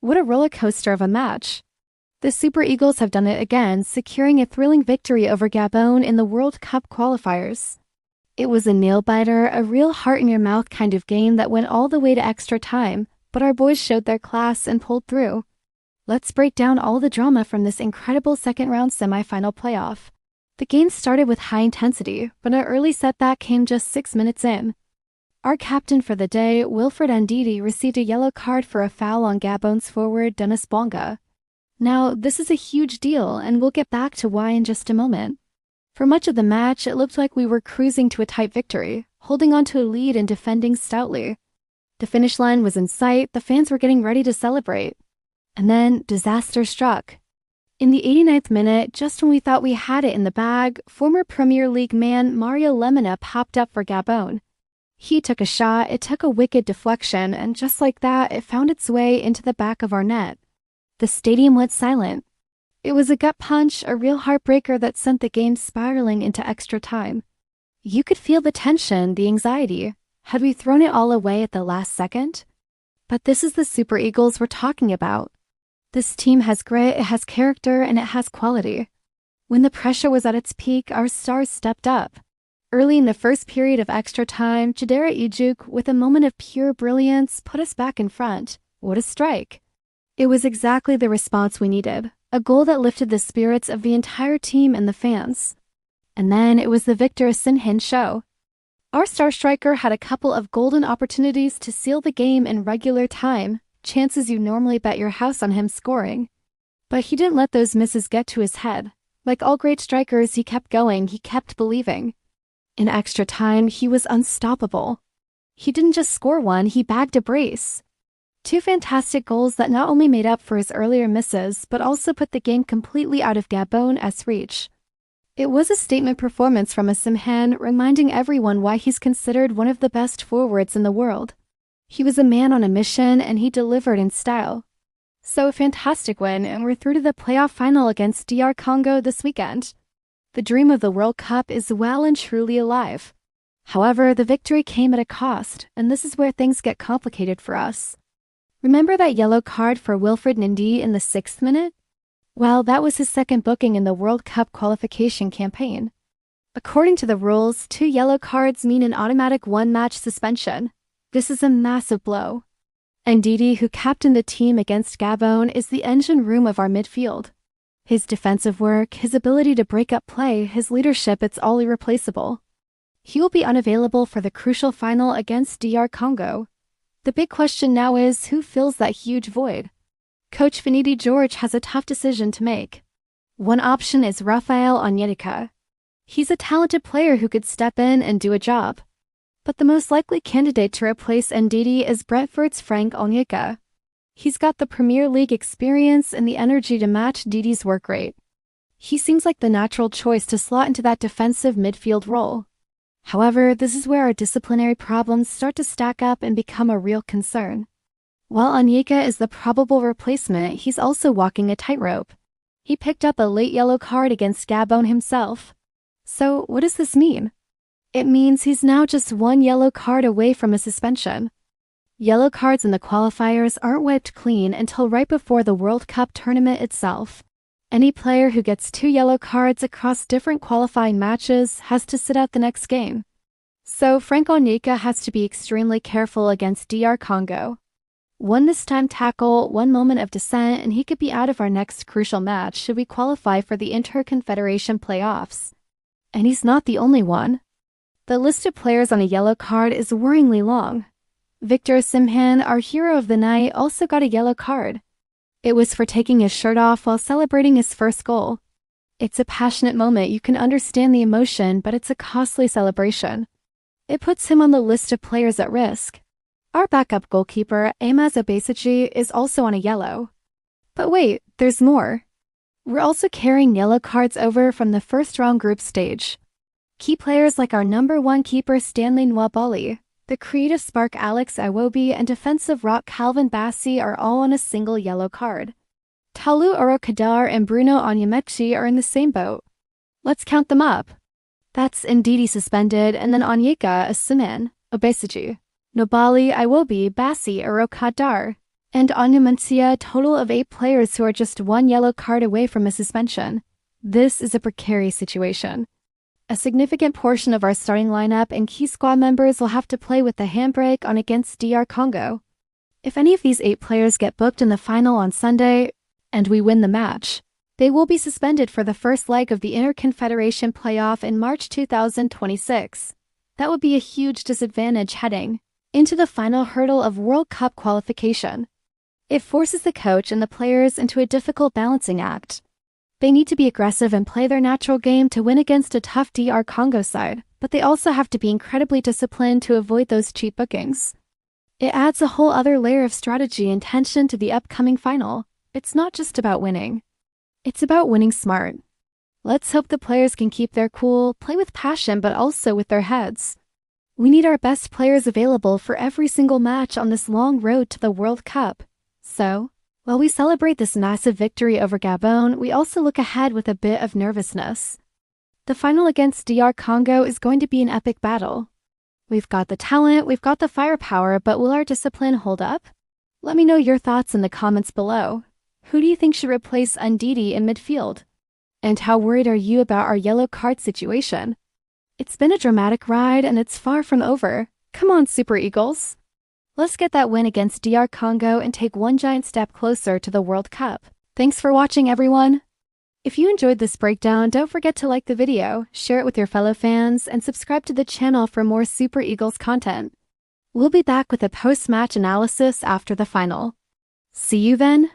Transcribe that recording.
What a roller coaster of a match. The Super Eagles have done it again, securing a thrilling victory over Gabon in the World Cup qualifiers. It was a nail-biter, a real heart-in-your-mouth kind of game that went all the way to extra time, but our boys showed their class and pulled through. Let's break down all the drama from this incredible second-round semi-final playoff. The game started with high intensity, but an early setback came just 6 minutes in. Our captain for the day, Wilfred Ndidi, received a yellow card for a foul on Gabon's forward Dennis Bonga. Now, this is a huge deal, and we'll get back to why in just a moment. For much of the match, it looked like we were cruising to a tight victory, holding on to a lead and defending stoutly. The finish line was in sight, the fans were getting ready to celebrate. And then, disaster struck. In the 89th minute, just when we thought we had it in the bag, former Premier League man Mario Lemina popped up for Gabon. He took a shot, it took a wicked deflection, and just like that, it found its way into the back of our net. The stadium went silent. It was a gut punch, a real heartbreaker that sent the game spiraling into extra time. You could feel the tension, the anxiety. Had we thrown it all away at the last second? But this is the Super Eagles we're talking about. This team has grit, it has character, and it has quality. When the pressure was at its peak, our stars stepped up. Early in the first period of extra time, Chidera Ejuke, with a moment of pure brilliance, put us back in front. What a strike! It was exactly the response we needed, a goal that lifted the spirits of the entire team and the fans. And then it was the Victor Osimhen show. Our star striker had a couple of golden opportunities to seal the game in regular time, chances you normally bet your house on him scoring. But he didn't let those misses get to his head. Like all great strikers, he kept going, he kept believing. In extra time, he was unstoppable. He didn't just score one, he bagged a brace. Two fantastic goals that not only made up for his earlier misses, but also put the game completely out of Gabon's reach. It was a statement performance from Osimhen, reminding everyone why he's considered one of the best forwards in the world. He was a man on a mission, and he delivered in style. So a fantastic win, and we're through to the playoff final against DR Congo this weekend. The dream of the World Cup is well and truly alive. However, the victory came at a cost, and this is where things get complicated for us. Remember that yellow card for Wilfred Ndidi in the 6th minute? Well, that was his second booking in the World Cup qualification campaign. According to the rules, 2 yellow cards mean an automatic 1-match suspension. This is a massive blow. Ndidi, who captained the team against Gabon, is the engine room of our midfield. His defensive work, his ability to break up play, his leadership, it's all irreplaceable. He will be unavailable for the crucial final against DR Congo. The big question now is, who fills that huge void? Coach Finidi George has a tough decision to make. One option is Raphael Onyeka. He's a talented player who could step in and do a job. But the most likely candidate to replace Ndidi is Brentford's Frank Onyeka. He's got the Premier League experience and the energy to match Ndidi's work rate. He seems like the natural choice to slot into that defensive midfield role. However, this is where our disciplinary problems start to stack up and become a real concern. While Onyeka is the probable replacement, he's also walking a tightrope. He picked up a late yellow card against Gabon himself. So, what does this mean? It means he's now just 1 yellow card away from a suspension. Yellow cards in the qualifiers aren't wiped clean until right before the World Cup tournament itself. Any player who gets 2 yellow cards across different qualifying matches has to sit out the next game. So Frank Onyeka has to be extremely careful against DR Congo. One mistime tackle, one moment of dissent, and he could be out of our next crucial match should we qualify for the Interconfederation playoffs. And he's not the only one. The list of players on a yellow card is worryingly long. Victor Osimhen, our hero of the night, also got a yellow card. It was for taking his shirt off while celebrating his first goal. It's a passionate moment, you can understand the emotion, but it's a costly celebration. It puts him on the list of players at risk. Our backup goalkeeper, Amaz Obesigye, is also on a yellow. But wait, there's more. We're also carrying yellow cards over from the first-round group stage. Key players like our #1 keeper Stanley Nwabali, the creative spark Alex Iwobi, and defensive rock Calvin Bassey are all on a single yellow card. Talou Arokadar and Bruno Onyemaechi are in the same boat. Let's count them up. That's Ndidi suspended, and then Onyeka, Osimhen, Obesigye, Nobali, Iwobi, Bassey, Arokadar. And on Numancia, a total of 8 players who are just 1 yellow card away from a suspension. This is a precarious situation. A significant portion of our starting lineup and key squad members will have to play with the handbrake on against DR Congo. If any of these 8 players get booked in the final on Sunday, and we win the match, they will be suspended for the first leg of the Interconfederation playoff in March 2026. That would be a huge disadvantage heading into the final hurdle of World Cup qualification. It forces the coach and the players into a difficult balancing act. They need to be aggressive and play their natural game to win against a tough DR Congo side, but they also have to be incredibly disciplined to avoid those cheap bookings. It adds a whole other layer of strategy and tension to the upcoming final. It's not just about winning. It's about winning smart. Let's hope the players can keep their cool, play with passion, but also with their heads. We need our best players available for every single match on this long road to the World Cup. So, while we celebrate this massive victory over Gabon, we also look ahead with a bit of nervousness. The final against DR Congo is going to be an epic battle. We've got the talent, we've got the firepower, but will our discipline hold up? Let me know your thoughts in the comments below. Who do you think should replace Ndidi in midfield? And how worried are you about our yellow card situation? It's been a dramatic ride and it's far from over. Come on, Super Eagles. Let's get that win against DR Congo and take one giant step closer to the World Cup. Thanks for watching, everyone. If you enjoyed this breakdown, don't forget to like the video, share it with your fellow fans, and subscribe to the channel for more Super Eagles content. We'll be back with a post-match analysis after the final. See you then.